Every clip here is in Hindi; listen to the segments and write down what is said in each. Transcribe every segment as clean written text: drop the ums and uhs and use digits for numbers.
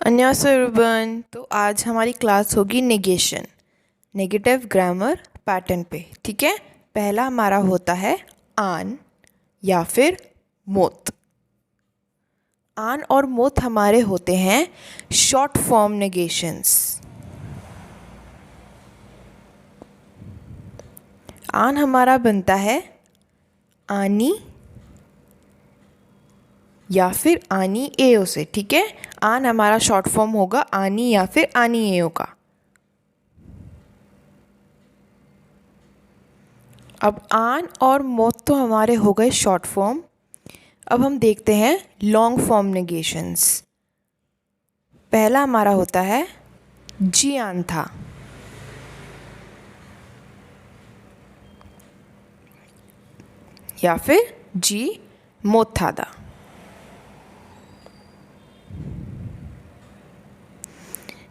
अन्यवासेयो एवरीवन। तो आज हमारी क्लास होगी नेगेशन, नेगेटिव ग्रामर पैटर्न पे। ठीक है, पहला हमारा होता है आन या फिर मोत। आन और मोत हमारे होते हैं शॉर्ट फॉर्म नेगेशंस। आन हमारा बनता है आनी या फिर आनी एओ से। ठीक है, आन हमारा शॉर्ट फॉर्म होगा आनी या फिर आनी एओ का। अब आन और मोत तो हमारे हो गए शॉर्ट फॉर्म। अब हम देखते हैं लॉन्ग फॉर्म नेगेशंस। पहला हमारा होता है जी आन था, या फिर जी मोत था दा।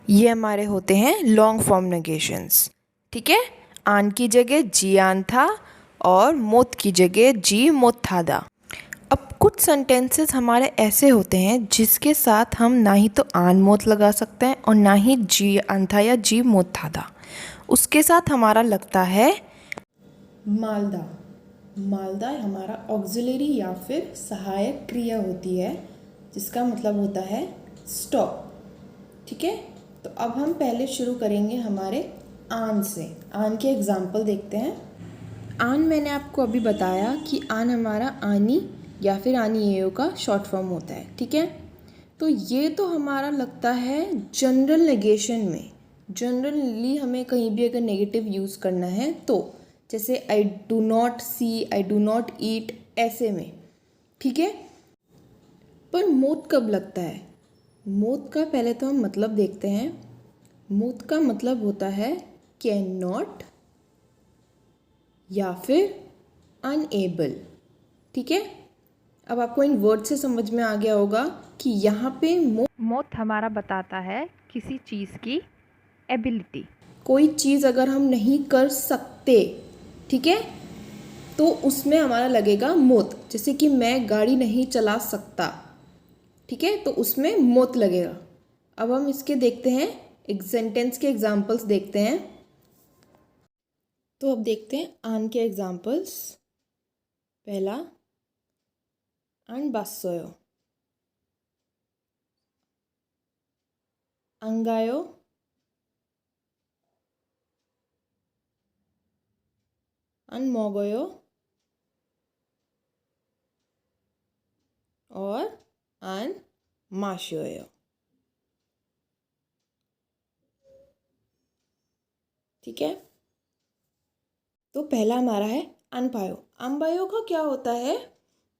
ये हमारे होते हैं लॉन्ग फॉर्म नेगेशंस। ठीक है, आन की जगह जी आन था और मोत की जगह जी मोत था दा। अब कुछ सेंटेंसेस हमारे ऐसे होते हैं जिसके साथ हम ना ही तो आन मोत लगा सकते हैं और ना ही जी आन था या जी मोत था दा। उसके साथ हमारा लगता है मालदा। मालदा हमारा ऑक्सिलरी या फिर सहायक क्रिया होती है, जिसका मतलब होता है स्टॉप। ठीक है, तो अब हम पहले शुरू करेंगे हमारे आन से। आन के एग्जाम्पल देखते हैं। आन मैंने आपको अभी बताया कि आन हमारा आनी या फिर आनी एओ का शॉर्ट फॉर्म होता है। ठीक है, तो ये तो हमारा लगता है जनरल नेगेशन में। जनरली हमें कहीं भी अगर नेगेटिव यूज़ करना है तो, जैसे I do not see, I do not eat, ऐसे में। ठीक है, पर मोत कब लगता है? मोत का पहले तो हम मतलब देखते हैं। मोत का मतलब होता है कैन नॉट या फिर अनएबल। ठीक है, अब आपको इन वर्ड से समझ में आ गया होगा कि यहाँ पे मोत हमारा बताता है किसी चीज़ की एबिलिटी। कोई चीज़ अगर हम नहीं कर सकते, ठीक है, तो उसमें हमारा लगेगा मोत। जैसे कि मैं गाड़ी नहीं चला सकता, ठीक है, तो उसमें मोत लगेगा। अब हम इसके देखते हैं, एक सेंटेंस के एग्जाम्पल्स देखते हैं। तो अब देखते हैं आन के एग्जाम्पल्स। पहला, आन बासोयो, अंगायो, अन मोगोयो और अन माशोयो। ठीक है, तो पहला हमारा है अनपायो। अनपायो का क्या होता है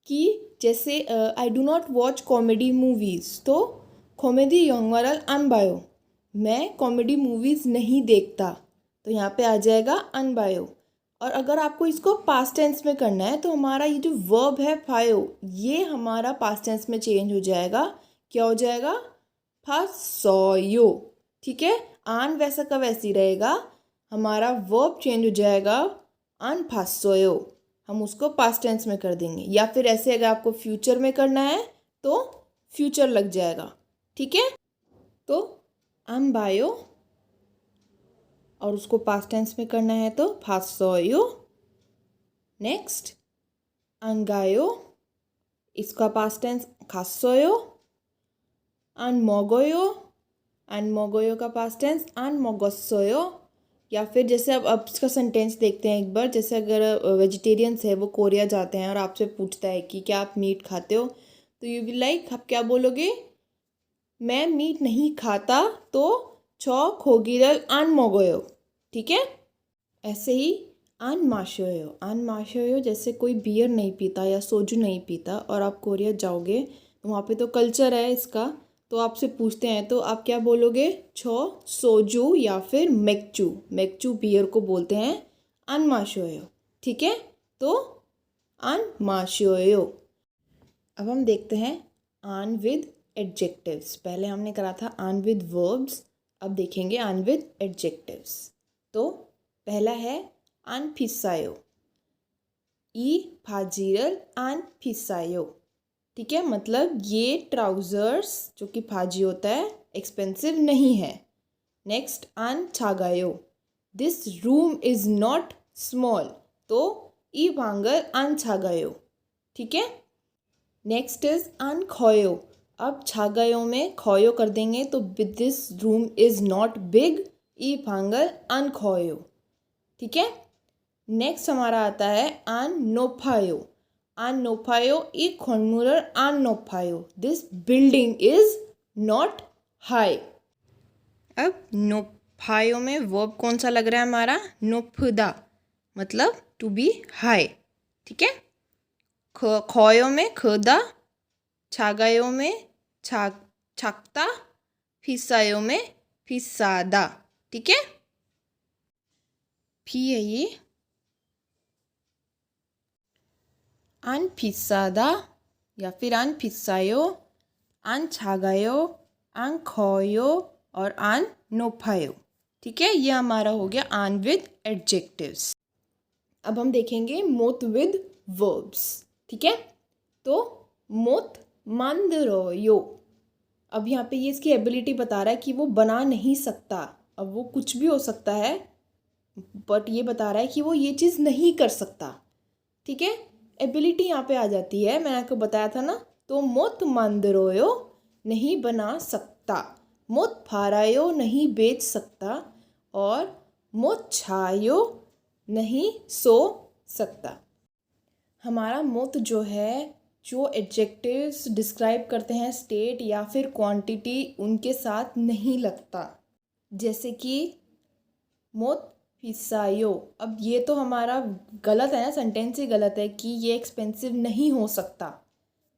कि जैसे I do not watch comedy movies, तो कॉमेडी योंगवारल अनबायो, मैं कॉमेडी मूवीज़ नहीं देखता, तो यहाँ पे आ जाएगा अनबायो। और अगर आपको इसको पास्ट टेंस में करना है तो हमारा ये जो वर्ब है फायो, ये हमारा पास्ट टेंस में चेंज हो जाएगा। क्या हो जाएगा? फासोयो। ठीक है, आन वैसा का वैसी रहेगा, हमारा वर्ब चेंज हो जाएगा अन फासोयो, हम उसको पास्ट टेंस में कर देंगे। या फिर ऐसे अगर आपको फ्यूचर में करना है तो फ्यूचर लग जाएगा। ठीक है, तो अन बायो और उसको पास्ट टेंस में करना है तो फासोयो। नेक्स्ट, अंगायो, इसका पास्ट टेंस खासोयो। अन मोगोयो, अन मोगोयो का पास्ट टेंस अन मोगोसोयो। या फिर जैसे अब इसका सेंटेंस देखते हैं एक बार। जैसे अगर वेजिटेरियंस है, वो कोरिया जाते हैं और आपसे पूछता है कि क्या आप मीट खाते हो, तो यू विल लाइक, आप क्या बोलोगे? मैं मीट नहीं खाता, तो छो खोगिरल अन मोगोयो। ठीक है, ऐसे ही अन माशोयो। अन माशोयो जैसे कोई बियर नहीं पीता या सोजू नहीं पीता और आप कोरिया जाओगे तो वहाँ पे तो कल्चर है इसका, तो आपसे पूछते हैं तो आप क्या बोलोगे? छो सोजू या फिर मेक्चू। मेक्चू बियर को बोलते हैं अन माशोयो। ठीक है, तो अन माशोयो। अब हम देखते हैं आन विद एडजेक्टिव्स। पहले हमने करा था आन विद वर्ब्स, अब देखेंगे आन विद एडजेक्टिव्स। तो पहला है अन फिसायो, ई फाजिरल अन फिसायो। ठीक है, मतलब ये ट्राउज़र्स जो कि फाजी होता है एक्सपेंसिव नहीं है। नेक्स्ट, आन छागायो, this room is not small, तो ई भांगर आन छागायो। ठीक है, नेक्स्ट इज आन खोयो। अब छागायो में खोयो कर देंगे तो this room is not big, ई भांगर आन खोयो। ठीक है, नेक्स्ट हमारा आता है आन नोफायो। आन नोफायो ई खोनमुरर आन नोफायो, this building is not high. अब नोफायो में वर्ब कौन सा लग रहा है हमारा? नोफुदा, मतलब टू बी हाई। ठीक है, खोयो में खुदा, छागायो में छाकता, फिसायो में फिसादा। ठीक है, फी है ये। आन फिसादा या फिर आन फिसायो, आन छागायो, आन खोयो और आन नोफायो। ठीक है, ये हमारा हो गया आन विद एडजेक्टिव्स। अब हम देखेंगे मोत विद वर्ब्स। ठीक है, तो मोत मांदरोयो। अब यहाँ पे ये इसकी एबिलिटी बता रहा है कि वो बना नहीं सकता। अब वो कुछ भी हो सकता है, बट ये बता रहा है कि वो ये चीज़ नहीं कर सकता। ठीक है, एबिलिटी यहाँ पे आ जाती है, मैंने आपको बताया था ना। तो मोत मांदरोयो, नहीं बना सकता। मोत फारायो, नहीं बेच सकता। और मोत छायो, नहीं सो सकता। हमारा मोत जो है, जो एडजेक्टिव्स डिस्क्राइब करते हैं स्टेट या फिर क्वांटिटी, उनके साथ नहीं लगता। जैसे कि मोत फिसायो, अब ये तो हमारा गलत है ना, सेंटेंस ही गलत है कि ये एक्सपेंसिव नहीं हो सकता,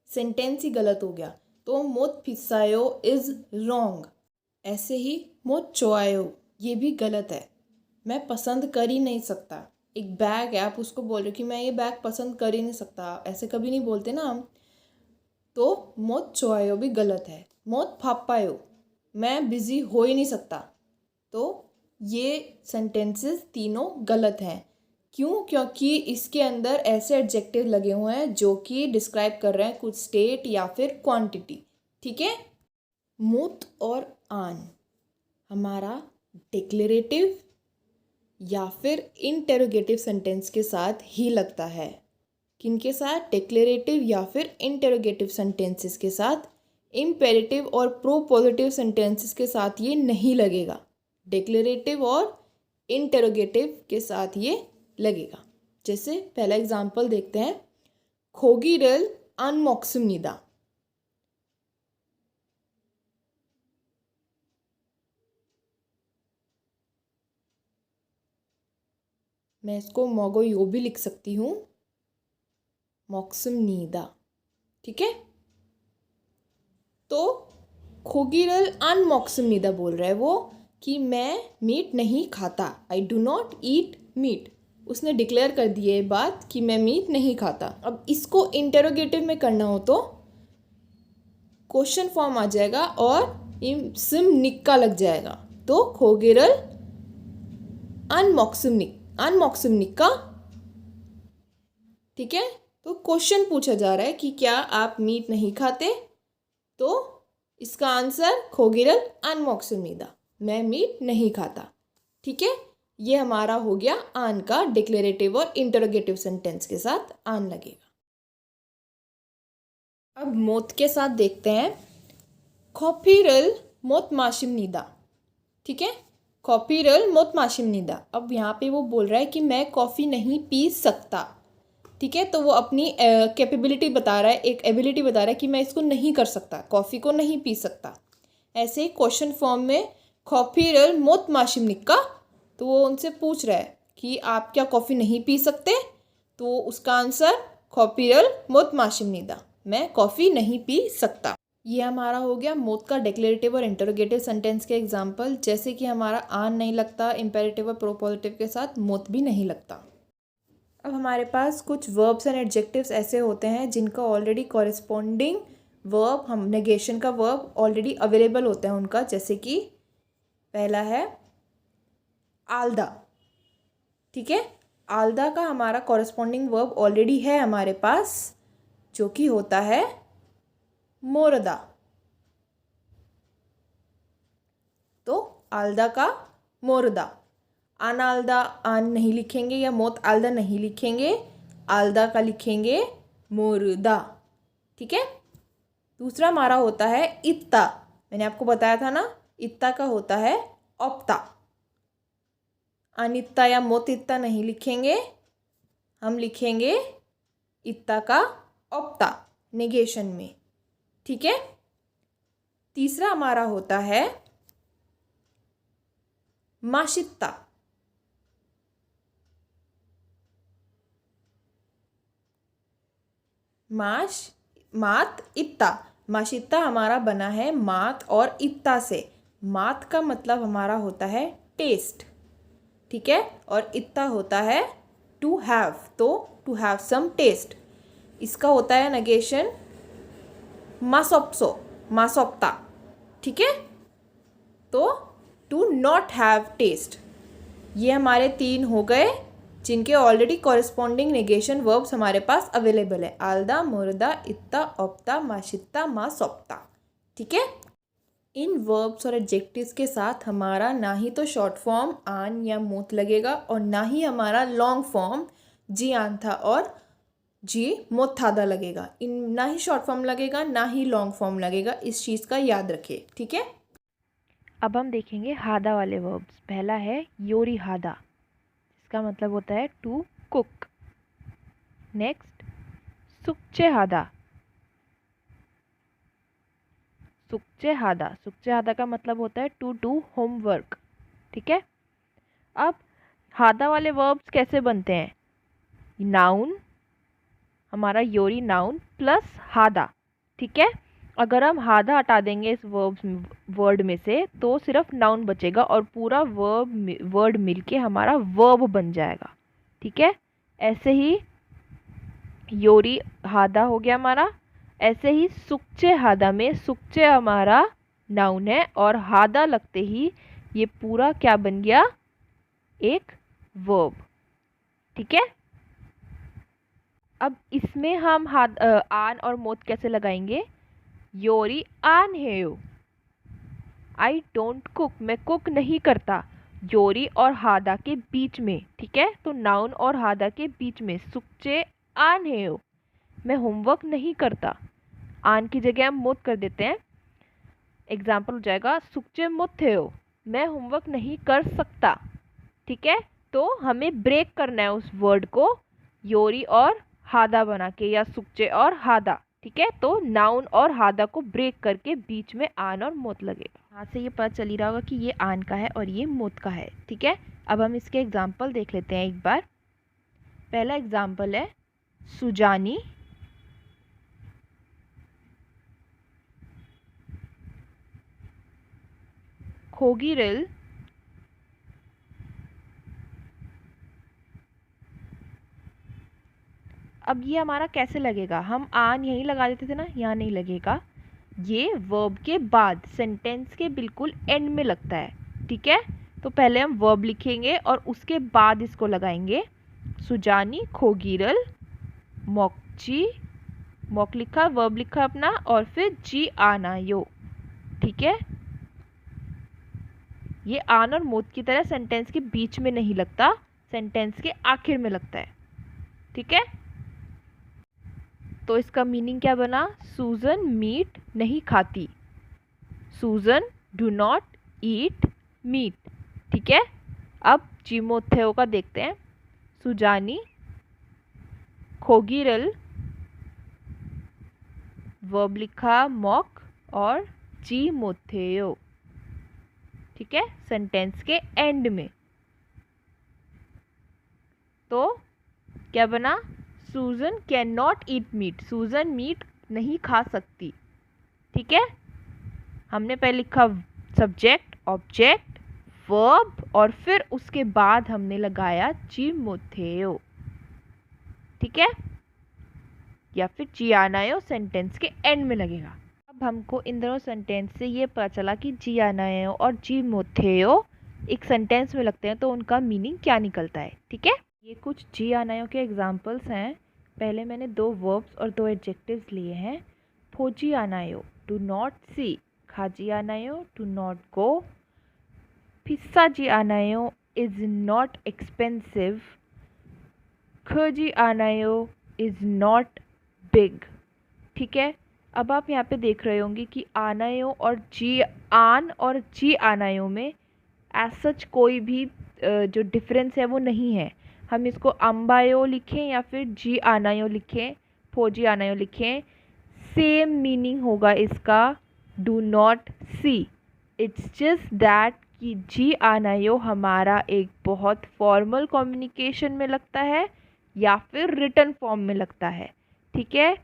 सेंटेंस ही गलत हो गया। तो मोत फिसायो इज़ रॉन्ग। ऐसे ही मोत चोआयो, ये भी गलत है, मैं पसंद कर ही नहीं सकता। एक बैग है, आप उसको बोल रहे हो कि मैं ये बैग पसंद कर ही नहीं सकता, ऐसे कभी नहीं बोलते ना हम। तो मोत चोआयो भी गलत है। मोत फापायो, मैं बिज़ी हो ही नहीं सकता। तो ये सेंटेंसेस तीनों गलत हैं। क्यों? क्योंकि इसके अंदर ऐसे एडजेक्टिव लगे हुए हैं जो कि डिस्क्राइब कर रहे हैं कुछ स्टेट या फिर क्वांटिटी। ठीक है, मोत और आन हमारा डिक्लेरेटिव या फिर इंटेरोगेटिव सेंटेंस के साथ ही लगता है। किनके साथ? डिक्लेरेटिव या फिर इंटेरोगेटिव सेंटेंसेस के साथ। इम्पेरेटिव और प्रोपोजिटिव सेंटेंसेस के साथ ये नहीं लगेगा। डिक्लेरेटिव और इंटेरोगेटिव के साथ ये लगेगा। जैसे पहला एग्जांपल देखते हैं, खोगिरल अनमोक्सुमनिदा। मैं इसको मोगो यो भी लिख सकती हूँ, मोक्सुमनिदा। ठीक है, तो खोगिरल अनमोक्सुमनिदा बोल रहा है वो कि मैं मीट नहीं खाता, आई डू नॉट ईट मीट। उसने डिक्लेयर कर दी है बात कि मैं मीट नहीं खाता। अब इसको इंटेरोगेटिव में करना हो तो क्वेश्चन फॉर्म आ जाएगा और सिम निक्का लग जाएगा। तो खोगिरल अनमोक्सुमनिका। ठीक है, तो क्वेश्चन पूछा जा रहा है कि क्या आप मीट नहीं खाते? तो इसका आंसर खोगिरल अनमोक्सुमनिदा, मैं मीट नहीं खाता। ठीक है, ये हमारा हो गया आन का डिक्लेरेटिव और इंटरोगेटिव सेंटेंस के साथ आन लगेगा। अब मोत के साथ देखते हैं, खोपिरल मोत माशिमनिदा। ठीक है, खोपिरल मोत माशिमनिदा। अब यहाँ पे वो बोल रहा है कि मैं कॉफ़ी नहीं पी सकता। ठीक है, तो वो अपनी कैपेबिलिटी बता रहा है, एक एबिलिटी बता रहा है कि मैं इसको नहीं कर सकता, कॉफ़ी को नहीं पी सकता। ऐसे ही क्वेश्चन फॉर्म में खोपिरल मोत माशिमनिका, तो वो उनसे पूछ रहा है कि आप क्या कॉफ़ी नहीं पी सकते? तो उसका आंसर खोपिरल मोत माशिमनिदा, मैं कॉफ़ी नहीं पी सकता। ये हमारा हो गया मोत का डिक्लेरेटिव और इंटरोगेटिव सेंटेंस के एग्जाम्पल। जैसे कि हमारा आन नहीं लगता, इम्पेरेटिव और प्रोपोजिटिव के साथ मोत भी नहीं लगता। अब हमारे पास कुछ वर्ब्स एंड एडजेक्टिव्स ऐसे होते हैं जिनका ऑलरेडी कॉरेस्पॉन्डिंग वर्ब, हम नेगेशन का वर्ब ऑलरेडी अवेलेबल होता है उनका। जैसे कि पहला है आलदा। ठीक है, आलदा का हमारा कॉरेस्पॉन्डिंग वर्ब ऑलरेडी है हमारे पास, जो कि होता है मोरदा। तो आलदा का मोरदा। आलदा आन नहीं लिखेंगे या मोत आलदा नहीं लिखेंगे, आलदा का लिखेंगे मोरदा। ठीक है। दूसरा हमारा होता है इत्ता। मैंने आपको बताया था ना, इत्ता का होता है ऑप्ता। अनित्ता या मोत इत्ता नहीं लिखेंगे, हम लिखेंगे इत्ता का ऑप्ता नेगेशन में। ठीक है। तीसरा हमारा होता है माशित्ता। मात इत्ता। माशित्ता हमारा बना है मात और इत्ता से। मात का मतलब हमारा होता है टेस्ट। ठीक है। और इत्ता होता है टू हैव, तो टू हैव सम टेस्ट। इसका होता है नेगेशन मासोप्सो, मासोप्ता। ठीक है। तो टू नॉट हैव टेस्ट। ये हमारे 3 हो गए जिनके ऑलरेडी कॉरेस्पॉन्डिंग नेगेशन वर्ब्स हमारे पास अवेलेबल है। आलदा, मुर्दा, इत्ता, ऑप्ता, माशित्ता, मासोप्ता। ठीक है। इन वर्ब्स और एडजेक्टिव्स के साथ हमारा ना ही तो शॉर्ट फॉर्म आन या मोत लगेगा और ना ही हमारा लॉन्ग फॉर्म जी आन था और जी मोत थादा लगेगा। इन ना ही शॉर्ट फॉर्म लगेगा ना ही लॉन्ग फॉर्म लगेगा, इस चीज़ का याद रखिए। ठीक है। अब हम देखेंगे हादा वाले वर्ब्स। पहला है योरी हादा, इसका मतलब होता है टू कुक। नेक्स्ट सुक्चे हादा। सुक्चे हादा, सुक्चे हादा का मतलब होता है टू डू होमवर्क। ठीक है। अब हादा वाले वर्ब्स कैसे बनते हैं? नाउन, हमारा योरी नाउन प्लस हादा। ठीक है। अगर हम हादा हटा देंगे इस वर्ड में से तो सिर्फ नाउन बचेगा और पूरा वर्ड मिलके हमारा वर्ब बन जाएगा। ठीक है। ऐसे ही योरी हादा हो गया हमारा। ऐसे ही सुक्चे हादा में सुक्चे हमारा नाउन है और हादा लगते ही ये पूरा क्या बन गया? एक वर्ब। ठीक है। अब इसमें हम आन और मोत कैसे लगाएंगे? योरी आन हेयो, आई डोंट कुक, मैं कुक नहीं करता। योरी और हादा के बीच में। ठीक है। तो नाउन और हादा के बीच में सुक्चे आन हेयो, मैं होमवर्क नहीं करता। आन की जगह हम मोत कर देते हैं। एग्जाम्पल हो जाएगा सुक्चे मुत हेयो, मैं होमवर्क नहीं कर सकता। ठीक है। तो हमें ब्रेक करना है उस वर्ड को योरी और हादा बना के या सुक्चे और हादा। ठीक है। तो नाउन और हादा को ब्रेक करके बीच में आन और मोत लगेगा। यहाँ से ये पता चल ही रहा होगा कि ये आन का है और ये मोत का है। ठीक है। अब हम इसके एग्जाम्पल देख लेते हैं एक बार। पहला एग्जाम्पल है सुजानी खोगीरिल अब ये हमारा कैसे लगेगा? हम आन यहीं लगा देते थे ना, यहाँ नहीं लगेगा। ये वर्ब के बाद सेंटेंस के बिल्कुल एंड में लगता है। ठीक है। तो पहले हम वर्ब लिखेंगे और उसके बाद इसको लगाएंगे। सुजानी खोगीरल मोकची, मोक लिखा, वर्ब लिखा अपना और फिर जी आना यो। ठीक है। ये आन और मोत की तरह सेंटेंस के बीच में नहीं लगता, सेंटेंस के आखिर में लगता है। ठीक है। तो इसका मीनिंग क्या बना? सूजन मीट नहीं खाती, सूजन डू नॉट ईट मीट। ठीक है। अब जीमोथेओ का देखते हैं। सुजानी खोगीरल, वर्ब लिखा मॉक और जीमोथेओ। ठीक है। सेंटेंस के एंड में। तो क्या बना? सूजन कैन नॉट ईट मीट, सूजन मीट नहीं खा सकती। ठीक है। हमने पहले लिखा सब्जेक्ट, ऑब्जेक्ट, वर्ब और फिर उसके बाद हमने लगाया जीमोथेओ। ठीक है। या फिर जियानायो सेंटेंस के एंड में लगेगा। अब हमको इन दोनों सेंटेंस से ये पता चला कि जियानायो और जीमोथेओ एक सेंटेंस में लगते हैं तो उनका मीनिंग क्या निकलता है। ठीक है। ये कुछ जियानायो के एग्जाम्पल्स हैं। पहले मैंने 2 वर्ब्स और 2 एडजेक्टिव्स लिए हैं। फोजी आनायो डू नॉट सी, खाजी आनायो डू नॉट गो, फिसाजी आनायो इज नॉट एक्सपेंसिव, खजी आनायो इज नॉट बिग। ठीक है, अब आप यहाँ पे देख रहे होंगे कि आनायो और जी आनायो में एज सच कोई भी जो डिफरेंस है वो नहीं है। हम इसको अम्बायो लिखें या फिर जी आनायो लिखें, फोजी आनायो लिखें, सेम मीनिंग होगा इसका, do not see. It's just that कि जी आनायो हमारा एक बहुत फॉर्मल कम्युनिकेशन में लगता है या फिर रिटन फॉर्म में लगता है। ठीक है,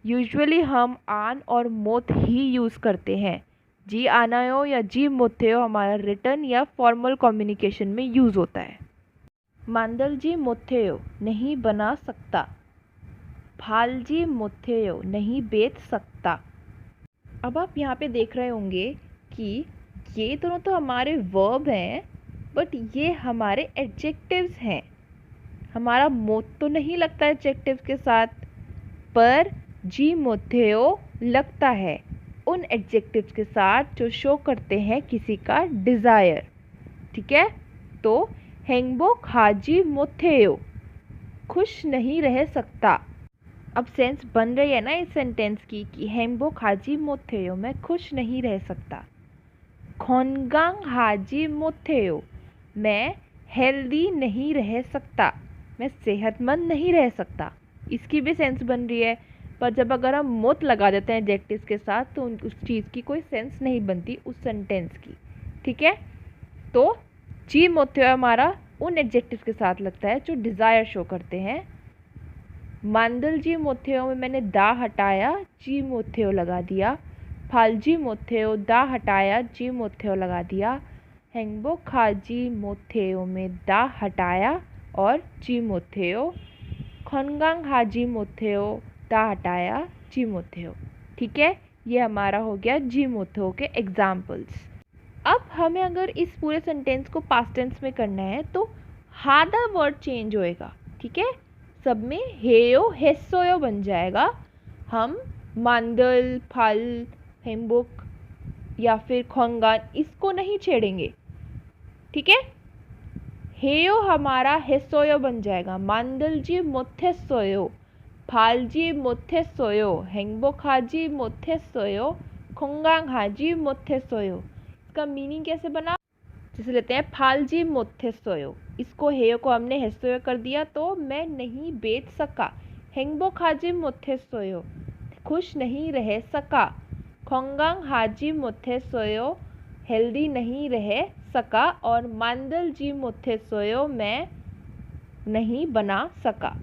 यूजुअली हम आन और मोत ही यूज़ करते हैं। जी आनायो या जी मोथेयो हमारा रिटन या फॉर्मल कम्युनिकेशन में यूज़ होता है। मांदलजी मोथेयो नहीं बना सकता, फालजी मोथेयो नहीं बेच सकता। अब आप यहाँ पे देख रहे होंगे कि ये दोनों तो हमारे वर्ब हैं, बट ये हमारे एडजेक्टिव्स हैं। हमारा मोत तो नहीं लगता एडजेक्टिव्स के साथ, पर जी मोथेयो लगता है उन एडजेक्टिव्स के साथ जो शो करते हैं किसी का डिज़ायर। ठीक है, तो हेंगबोक हाजी मोथेयो खुश नहीं रह सकता। अब सेंस बन रही है ना इस सेंटेंस की कि हेंगबोक हाजी मोथेयो मैं खुश नहीं रह सकता। खोनगांग हाजी मोथेयो मैं हेल्दी नहीं रह सकता, मैं सेहतमंद नहीं रह सकता। इसकी भी सेंस बन रही है, पर जब अगर हम मोत लगा देते हैं एडजेक्टिव्स के साथ तो उस चीज़ की कोई सेंस नहीं बनती उस सेंटेंस की। ठीक है, तो जी मोथेयो हमारा उन एडजेक्टिव्स के साथ लगता है जो डिज़ायर शो करते हैं। मांदल जी मोथेयो में मैंने दा हटाया, जी मोथेयो लगा दिया। फालजी मोथेयो दा हटाया, जी मोथेयो लगा दिया। हेंगबो खाजी मोथेयो में दा हटाया और जी मोथेयो। खोनगांग हाजी मोथेयो दा हटाया, जी मोथेयो। ठीक है, ये हमारा हो गया जी मोथेयो के एग्जाम्पल्स। अब हमें अगर इस पूरे सेंटेंस को पास्ट टेंस में करना है तो हादा वर्ड चेंज होएगा। ठीक है, सब में हेयो हेसोयो बन जाएगा। हम मांदल, फल, हेम्बुक या फिर खोंगान इसको नहीं छेड़ेंगे। ठीक है, हेयो हमारा हेसोयो बन जाएगा। मांदलजी मोथेसोयो, फालजी मोथेसोयो, हेंगबोक हाजी मोथेसोयो, खोंगांग हाजी मोथेसोयो। इसका मीनिंग कैसे बना, जैसे लेते हैं फालजी मोथेसोयो, इसको हेयो को हमने हेसोयो कर दिया तो मैं नहीं बेच सका। हेंगबोक हाजी मोथेसोयो खुश नहीं रह सका। खोंगांग हाजी मोथेसोयो हेल्दी नहीं रह सका। और मांदल जी मोथेसोयो मैं नहीं बना सका।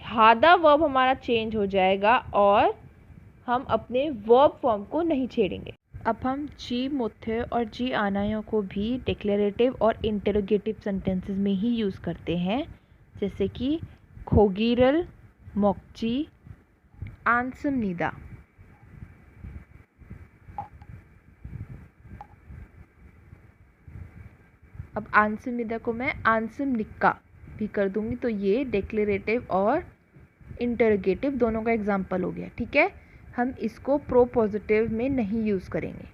हादा वर्ब हमारा चेंज हो जाएगा और हम अपने वर्ब फॉर्म को नहीं छेड़ेंगे। अब हम जी मोथेयो और जी आनायो को भी डिक्लेरेटिव और इंटरोगेटिव सेंटेंसेस में ही यूज़ करते हैं, जैसे कि खोगिरल, मोक्ची, आंसम निदा। अब आंसम निदा को मैं आंसम निक्का भी कर दूंगी, तो ये डिक्लेरेटिव और इंटरोगेटिव दोनों का एग्जाम्पल हो गया। ठीक है, हम इसको प्रोपोजिटिव में नहीं यूज़ करेंगे।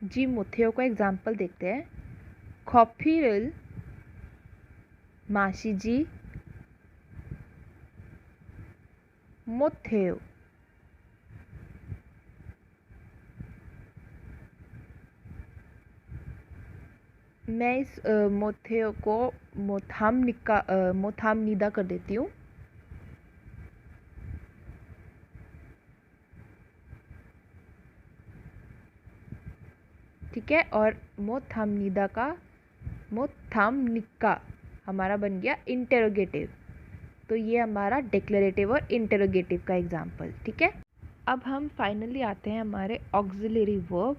जी मोथेयो का एग्जाम्पल देखते हैं। खॉफीरल माशीजी मोथेयो। मैं इस मोथेयो को मोथाम नीदा कर देती हूँ। ठीक है, और मोथाम नीदा का मोथाम निक्का हमारा बन गया इंटरोगेटिव। तो ये हमारा डिक्लेरेटिव और इंटरोगेटिव का एग्जाम्पल। ठीक है, अब हम फाइनली आते हैं हमारे ऑक्सिलरी वर्ब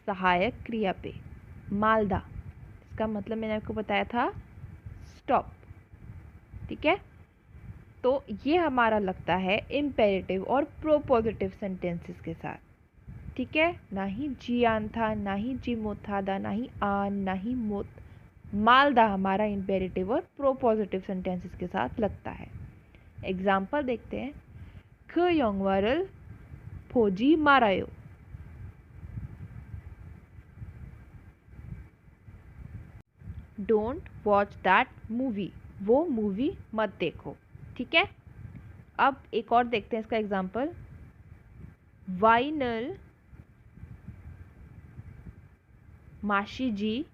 सहायक क्रिया पे। मालदा, इसका मतलब मैंने आपको बताया था स्टॉप। ठीक है, तो ये हमारा लगता है इम्पेरेटिव और प्रोपोजिटिव सेंटेंसेस के साथ। ठीक है, ना ही जी आन था, ना ही जी मोत था, ना ही आन, ना ही मोत। मालदा हमारा इम्पेरेटिव और प्रोपोजिटिव सेंटेंसेस के साथ लगता है। एग्जाम्पल देखते हैं। 그 영화를 보지 말아요. डोंट वॉच दैट मूवी, वो मूवी मत देखो। ठीक है, अब एक और देखते हैं इसका एग्जाम्पल। वाइनल माशिजी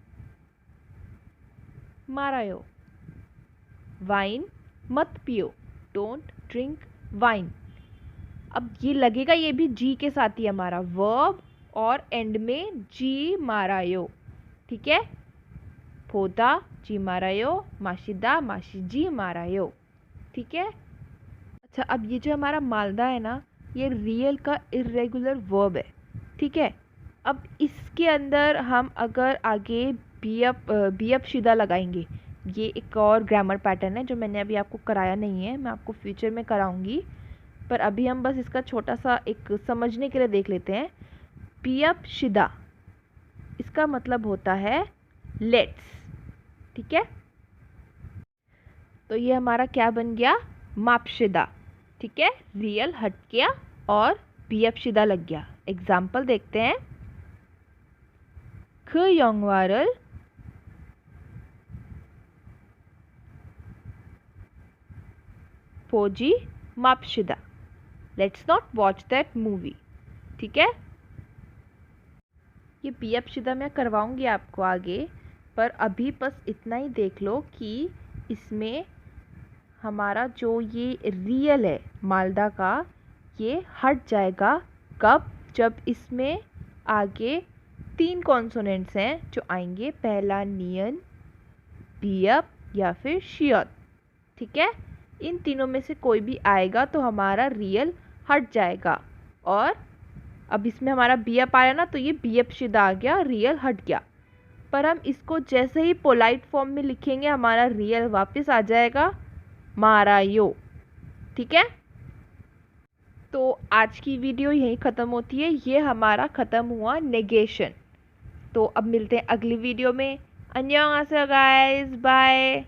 मारायो, वाइन मत पियो, डोंट ड्रिंक वाइन। अब ये लगेगा ये भी जी के साथ ही हमारा वर्ब और एंड में जी मारायो। ठीक है, पोदा जी मारायो, माशिदा माशिजी मारायो। ठीक है, अच्छा अब ये जो हमारा मालदा है ना, ये रियल का इरेगुलर वर्ब है। ठीक है, अब इसके अंदर हम अगर आगे बी अप शिदा लगाएंगे, ये एक और ग्रामर पैटर्न है जो मैंने अभी आपको कराया नहीं है, मैं आपको फ्यूचर में कराऊंगी, पर अभी हम बस इसका छोटा सा एक समझने के लिए देख लेते हैं। बी अप शिदा, इसका मतलब होता है लेट्स। ठीक है, तो ये हमारा क्या बन गया, मापशिदा। ठीक है, रियल हट गया और बीएफशिदा लग गया। एग्जाम्पल देखते हैं। 그 영화를 보지 맙시다, let's not watch that movie. ठीक है, ये बीएफशिदा मैं करवाऊंगी आपको आगे, पर अभी बस इतना ही देख लो कि इसमें हमारा जो ये रियल है मालदा का, ये हट जाएगा कब, जब इसमें आगे 3 कॉन्सोनेंट्स हैं जो आएंगे, पहला नियन, बीअप या फिर शियत। ठीक है, इन तीनों में से कोई भी आएगा तो हमारा रियल हट जाएगा। और अब इसमें हमारा बीअप आया ना, तो ये बीअप शिदा आ गया, रियल हट गया। पर हम इसको जैसे ही पोलाइट फॉर्म में लिखेंगे, हमारा रियल वापस आ जाएगा मारायो। ठीक है, तो आज की वीडियो यहीं ख़त्म होती है। ये हमारा ख़त्म हुआ नेगेशन। तो अब मिलते हैं अगली वीडियो में। अन्योंहासेयो गाइस, बाय।